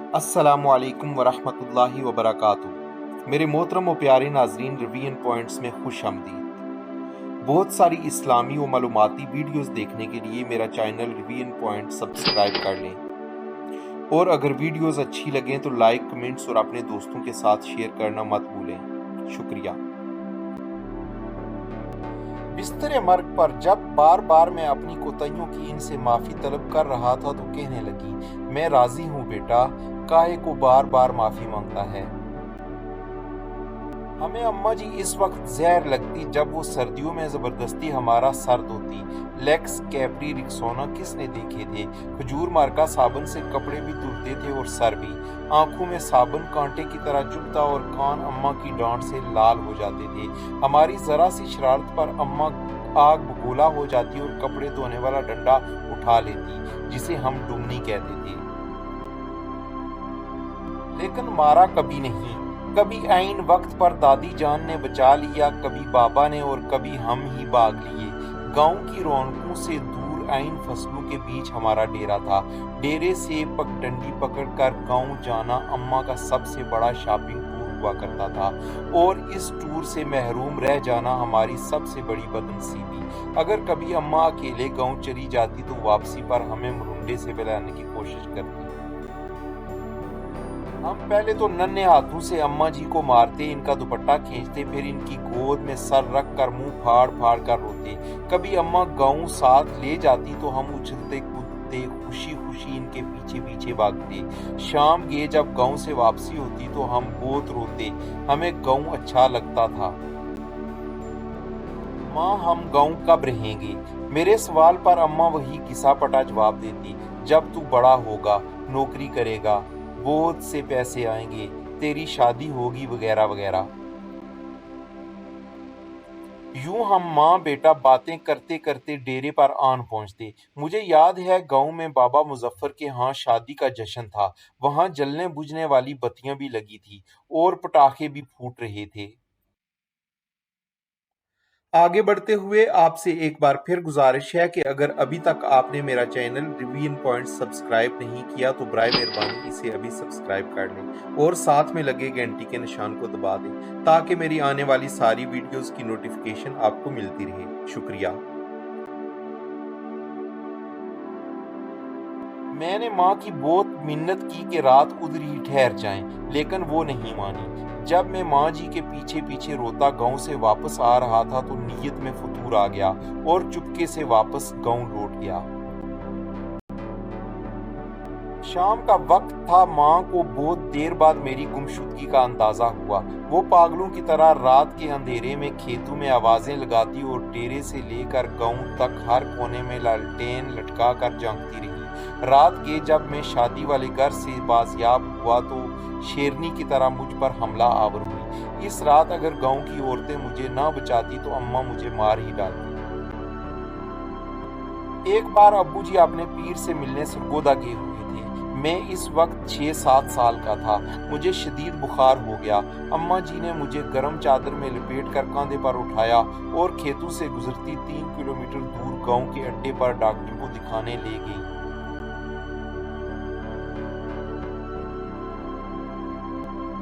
अस्सलामुअलैकुम वरहमतुल्लाहि वबरकातुहू। मेरे मोहतरम व प्यारे नाजरीन, रिवीजन पॉइंट्स में खुश आमदीद। बहुत सारी इस्लामी व मालूमाती वीडियोस देखने के लिए मेरा चैनल रिवीजन पॉइंट सब्सक्राइब कर लें, और अगर वीडियोस अच्छी लगें तो लाइक, कमेंट्स और अपने दोस्तों के साथ शेयर करना मत भूलें। शुक्रिया। बिस्तर मर्ग पर जब बार बार मैं अपनी कोताहियों की इनसे माफ़ी तलब कर रहा था तो कहने लगी, मैं राज़ी हूँ बेटा, काहे को बार बार माफ़ी मांगता है। हमें अम्मा जी इस वक्त जहर लगती जब वो सर्दियों में ज़बरदस्ती हमारा सर धोती। लेक्स, कैप्री, रिक्सोना किसने देखे थे। खजूर मार्का साबुन से कपड़े भी धुलते थे और सर भी। आंखों में साबुन कांटे की तरह चुभता और कान अम्मा की डांट से लाल हो जाते थे। हमारी ज़रा सी शरारत पर अम्मा आग बबूला हो जाती और कपड़े धोने वाला डंडा उठा लेती, जिसे हम डुमनी कहते थे। लेकिन मारा कभी नहीं। कभी आइन वक्त पर दादी जान ने बचा लिया, कभी बाबा ने और कभी हम ही भाग लिए। गांव की रौनकों से दूर आइन फसलों के बीच हमारा डेरा था। डेरे से पगडंडी पकड़कर गांव जाना अम्मा का सबसे बड़ा शॉपिंग टूर हुआ करता था, और इस टूर से महरूम रह जाना हमारी सबसे बड़ी बदनसीबी। अगर कभी अम्मा अकेले गांव चली जाती तो वापसी पर हमें मरुंडे से मिलाने की कोशिश करती। हम पहले तो नन्हे हाथों से अम्मा जी को मारते, इनका दुपट्टा खींचते, फिर इनकी गोद में सर रख कर मुंह फाड़ फाड़ कर रोते। कभी अम्मा गाँव साथ ले जाती तो हम उछलते कूदते खुशी खुशी इनके पीछे पीछे भागते। शाम के जब गाँव से वापसी होती तो हम बहुत रोते, हमें गाँव अच्छा लगता था। माँ, हम गाँव कब रहेंगे। मेरे सवाल पर अम्मा वही घिसा पटा जवाब देती, जब तू बड़ा होगा, नौकरी करेगा, बहुत से पैसे आएंगे, तेरी शादी होगी, वगैरह वगैरह। यूं हम माँ बेटा बातें करते करते डेरे पर आन पहुंचते। मुझे याद है गांव में बाबा मुजफ्फर के यहाँ शादी का जश्न था। वहां जलने बुझने वाली बत्तियां भी लगी थी और पटाखे भी फूट रहे थे। आगे बढ़ते हुए आपसे एक बार फिर गुजारिश है कि अगर अभी तक आपने मेरा चैनल रिवीजन पॉइंट सब्सक्राइब नहीं किया तो बराए मेहरबानी इसे अभी सब्सक्राइब कर लें और साथ में लगे घंटी के निशान को दबा दें, ताकि मेरी आने वाली सारी वीडियोस की नोटिफिकेशन आपको मिलती रहे। शुक्रिया। मैंने माँ की बहुत मिन्नत की कि रात उधर ही ठहर जाएं, लेकिन वो नहीं मानी। जब मैं माँ जी के पीछे पीछे रोता गांव से वापस आ रहा था तो नीयत में फतूर आ गया और चुपके से वापस गांव लौट गया। शाम का वक्त था। माँ को बहुत देर बाद मेरी गुमशुदगी का अंदाजा हुआ। वो पागलों की तरह रात के अंधेरे में खेतों में आवाजें लगाती और डेरे से लेकर गांव तक हर कोने में लालटेन लटका कर झांकती रही। रात के जब मैं शादी वाले घर से बाजियाब हुआ तो शेरनी की तरह मुझ पर हमला आवर हुई। इस रात अगर गांव की औरतें मुझे ना बचाती तो अम्मा मुझे मार ही डालती। एक बार अब्बू जी अपने पीर से मिलने सरगोदा गए हुए थे। मैं इस वक्त 6-7 साल का था। मुझे शदीद बुखार हो गया। अम्मा जी ने मुझे गर्म चादर में लपेट कर कंधे पर उठाया और खेतों से गुजरती 3 किलोमीटर दूर गांव के अड्डे पर डॉक्टर को दिखाने ले गई।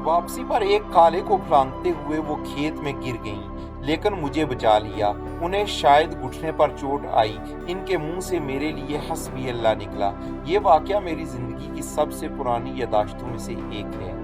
वापसी पर एक काले को फलांगते हुए वो खेत में गिर गईं, लेकिन मुझे बचा लिया। उन्हें शायद घुटने पर चोट आई। इनके मुंह से मेरे लिए हस्बी अल्लाह निकला। ये वाकया मेरी जिंदगी की सबसे पुरानी यादाश्तों में से एक है।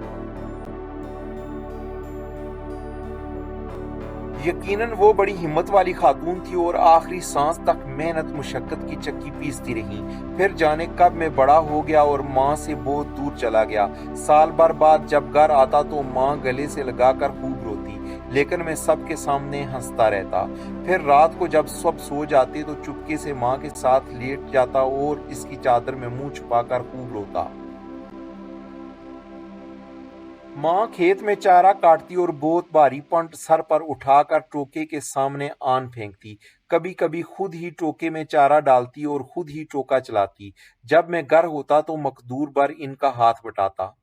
यकीनन वो बड़ी हिम्मत वाली खातून थी और आखिरी सांस तक मेहनत मुशक्कत की चक्की पीसती रही। फिर जाने कब मैं बड़ा हो गया और माँ से बहुत दूर चला गया। साल भर बाद जब घर आता तो माँ गले से लगाकर खूब रोती, लेकिन मैं सबके सामने हंसता रहता। फिर रात को जब सब सो जाते तो चुपके से माँ के साथ लेट जाता और इसकी चादर में मुंह छुपाकर खूब रोता। माँ खेत में चारा काटती और बहुत भारी पंट सर पर उठाकर टोके के सामने आन फेंकती। कभी कभी खुद ही टोके में चारा डालती और खुद ही टोका चलाती। जब मैं घर होता तो मकदूर भर इनका हाथ बटाता।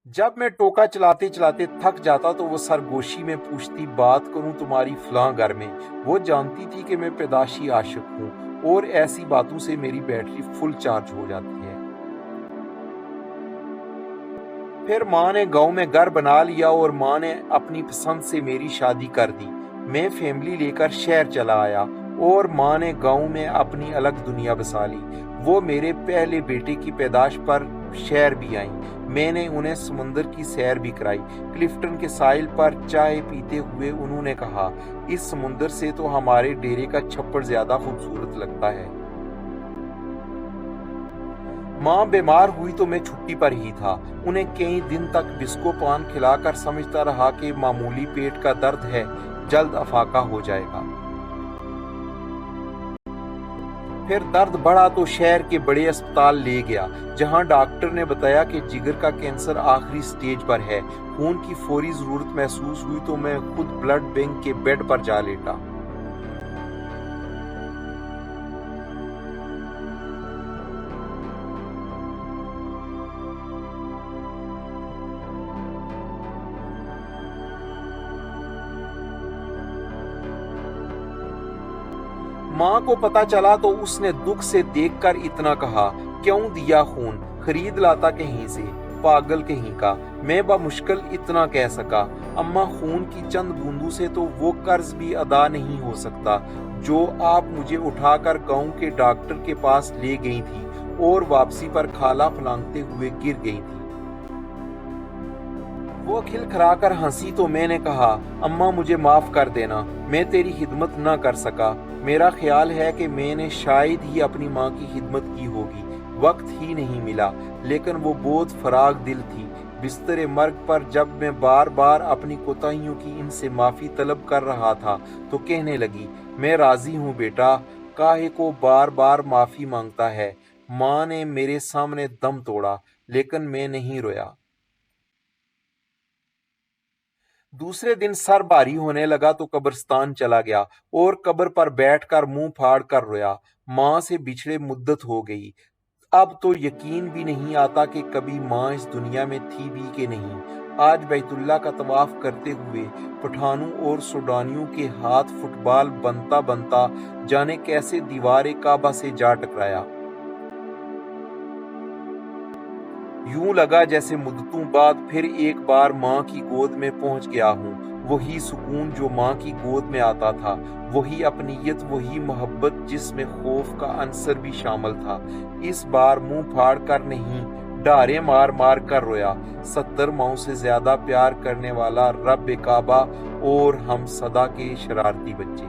जब मैं टोका चलाते चलाते थक जाता तो वो सरगोशी में पूछती, बात करूं तुम्हारी फलां घर में। वो जानती थी कि मैं पैदाशी आशिक हूँ اور ایسی باتوں سے میری بیٹری فل چارج ہو جاتی ہے۔ پھر ماں نے گاؤں میں گھر بنا لیا اور ماں نے اپنی پسند سے میری شادی کر دی۔ میں فیملی لے کر شہر چلا آیا اور ماں نے گاؤں میں اپنی الگ دنیا بسا لی۔ وہ میرے پہلے بیٹے کی پیدائش پر شہر بھی آئیں۔ میں نے انہیں سمندر کی سیر بھی کرائی۔ کلفٹن کے ساحل پر چائے پیتے ہوئے انہوں نے کہا، اس سمندر سے تو ہمارے ڈیرے کا چھپڑ زیادہ خوبصورت لگتا ہے۔ ماں بیمار ہوئی تو میں چھٹی پر ہی تھا۔ انہیں کئی دن تک بسکو پان کھلا کر سمجھتا رہا کہ معمولی پیٹ کا درد ہے، جلد افاقہ ہو جائے گا۔ پھر درد بڑھا تو شہر کے بڑے اسپتال لے گیا، جہاں ڈاکٹر نے بتایا کہ جگر کا کینسر آخری سٹیج پر ہے۔ خون کی فوری ضرورت محسوس ہوئی تو میں خود بلڈ بینک کے بیڈ پر جا لیٹا۔ ماں کو پتا چلا تو اس نے دکھ سے دیکھ کر اتنا کہا، کیوں دیا خون، خرید لاتا کہیں سے، پاگل کہیں کا۔ میں بمشکل اتنا کہہ سکا، اماں خون کی چند بوندوں سے تو وہ قرض بھی ادا نہیں ہو سکتا جو آپ مجھے اٹھا کر گاؤں کے ڈاکٹر کے پاس لے گئی تھی اور واپسی پر کھالا پھلانگتے ہوئے گر گئی تھی۔ وہ کھلکھلا کر ہنسی تو میں نے کہا، اماں مجھے معاف کر دینا، میں تیری خدمت نہ کر سکا۔ میرا خیال ہے کہ میں نے شاید ہی اپنی ماں کی خدمت کی ہوگی، وقت ہی نہیں ملا، لیکن وہ بہت فراغ دل تھی۔ بستر مرگ پر جب میں بار بار اپنی کوتاہیوں کی ان سے معافی طلب کر رہا تھا تو کہنے لگی، میں راضی ہوں بیٹا، کاہے کو بار بار معافی مانگتا ہے۔ ماں نے میرے سامنے دم توڑا، لیکن میں نہیں رویا۔ دوسرے دن سر بھاری ہونے لگا تو قبرستان چلا گیا اور قبر پر بیٹھ کر منہ پھاڑ کر رویا۔ ماں سے بچھڑے مدت ہو گئی، اب تو یقین بھی نہیں آتا کہ کبھی ماں اس دنیا میں تھی بھی کہ نہیں۔ آج بیت اللہ کا طواف کرتے ہوئے پٹھانوں اور سوڈانیوں کے ہاتھ فٹ بال بنتا بنتا جانے کیسے دیوار کعبہ سے جا ٹکرایا۔ یوں لگا جیسے مدتوں بعد پھر ایک بار ماں کی گود میں پہنچ گیا ہوں۔ وہی سکون جو ماں کی گود میں آتا تھا، وہی اپنیت، وہی محبت جس میں خوف کا عنصر بھی شامل تھا۔ اس بار منہ پھاڑ کر نہیں، ڈارے مار مار کر رویا۔ 70 ماؤں سے زیادہ پیار کرنے والا رب کعبہ اور ہم صدا کے شرارتی بچے۔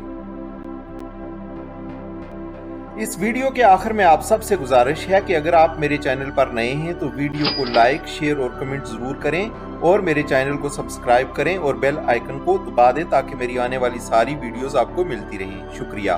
اس ویڈیو کے آخر میں آپ سب سے گزارش ہے کہ اگر آپ میرے چینل پر نئے ہیں تو ویڈیو کو لائک، شیئر اور کمنٹ ضرور کریں اور میرے چینل کو سبسکرائب کریں اور بیل آئیکن کو دبا دیں تاکہ میری آنے والی ساری ویڈیوز آپ کو ملتی رہیں۔ شکریہ۔